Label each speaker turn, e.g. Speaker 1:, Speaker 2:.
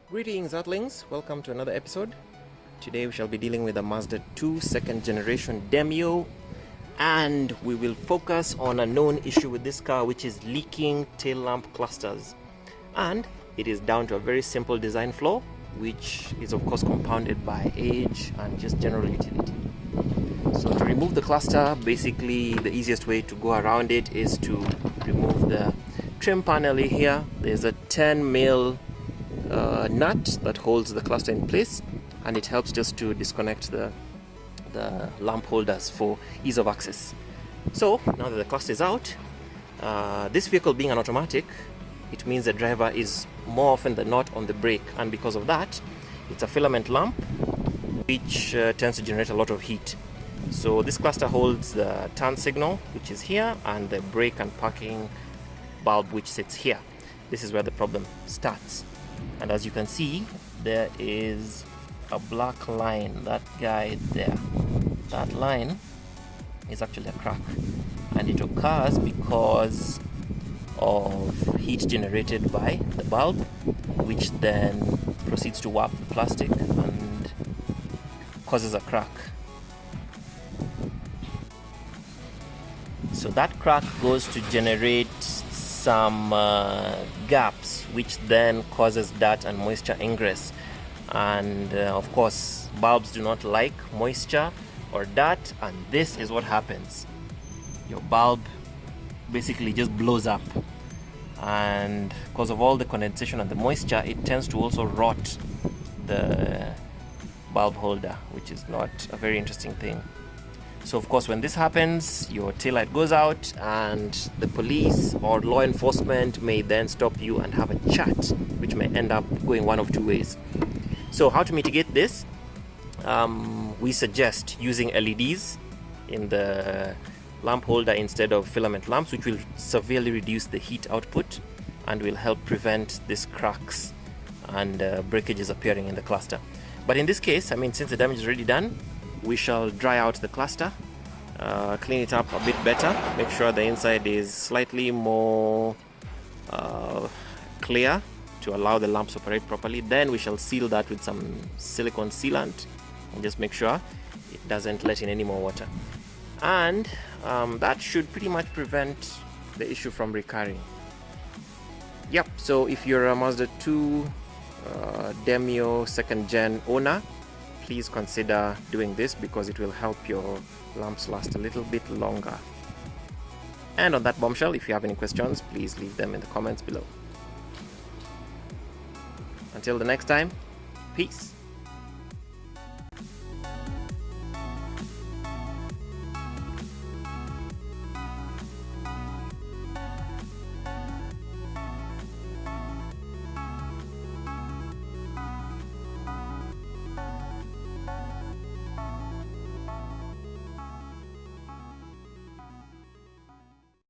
Speaker 1: Greetings Earthlings, welcome to another episode. Today we shall be dealing with the Mazda 2 second generation Demio, and we will focus on a known issue with this car, which is leaking tail lamp clusters. And it is down to a very simple design flaw, which is of course compounded by age and just general utility. So to remove the cluster, basically the easiest way to go around it is to remove the trim panel here. There's a 10mm nut that holds the cluster in place, and it helps just to disconnect the lamp holders for ease of access. So now that the cluster is out, this vehicle being an automatic, it means the driver is more often than not on the brake, and because of that, it's a filament lamp which tends to generate a lot of heat. So this cluster holds the turn signal, which is here, and the brake and parking bulb, which sits here. This is where the problem starts. And as you can see, there is a black line, that guy there. That line is actually a crack, and it occurs because of heat generated by the bulb, which then proceeds to warp the plastic and causes a crack. So that crack goes to generate some gaps, which then causes dirt and moisture ingress. And of course, bulbs do not like moisture or dirt, and this is what happens. Your bulb basically just blows up, and because of all the condensation and the moisture, it tends to also rot the bulb holder, which is not a very interesting thing. So of course, when this happens, your taillight goes out, and the police or law enforcement may then stop you and have a chat, which may end up going one of two ways. So how to mitigate this? We suggest using LEDs in the lamp holder instead of filament lamps, which will severely reduce the heat output and will help prevent these cracks and breakages appearing in the cluster. But in this case, since the damage is already done, we shall dry out the cluster, clean it up a bit better, make sure the inside is slightly more clear to allow the lamps to operate properly. Then we shall seal that with some silicone sealant and just make sure it doesn't let in any more water. And that should pretty much prevent the issue from recurring. Yep, so if you're a Mazda 2 Demio second gen owner, please consider doing this because it will help your lamps last a little bit longer. And on that bombshell, if you have any questions, please leave them in the comments below. Until the next time, peace.